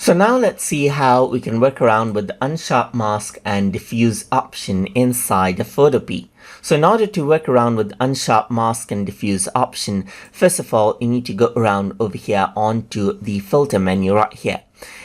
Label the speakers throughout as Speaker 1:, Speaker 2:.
Speaker 1: So now let's see how we can work around with the Unsharp Mask and Diffuse option inside the Photopea. So in order to work around with Unsharp Mask and Diffuse option, first of all, you need to go around over here onto the filter menu right here.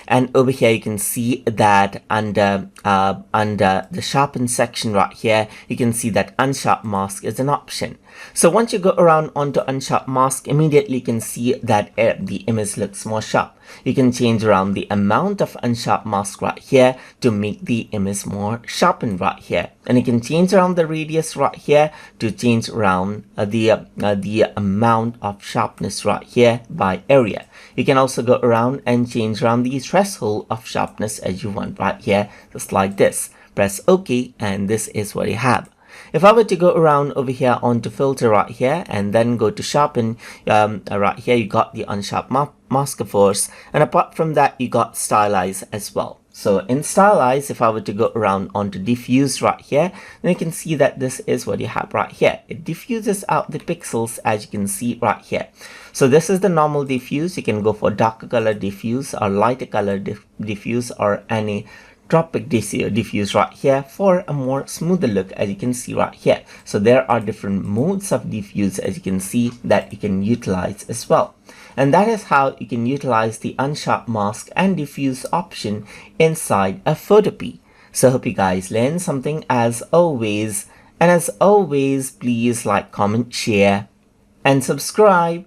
Speaker 1: And over here you can see that under the sharpen section right here, you can see that Unsharp Mask is an option. So once you go around onto Unsharp Mask, immediately you can see that the image looks more sharp. You can change around the amount of Unsharp Mask right here to make the image more sharpened right here. And you can change around the radius right here to change around the amount of sharpness right here by area. You can also go around and change around the threshold of sharpness as you want right here, just like this. Press OK, and this is what you have. If I were to go around over here onto filter right here and then go to sharpen, right here you got the Unsharp Mask of course, and apart from that you got stylize as well. So in stylize, if I were to go around onto diffuse right here, then you can see that this is what you have right here. It diffuses out the pixels as you can see right here. So this is the normal diffuse. You can go for darker color diffuse or lighter color diffuse or any tropic diffuse right here for a more smoother look, as you can see right here. So there are different modes of diffuse, as you can see, that you can utilize as well. And that is how you can utilize the Unsharp Mask and Diffuse option inside a Photopea. So I hope you guys learned something as always. And as always, please like, comment, share, and subscribe.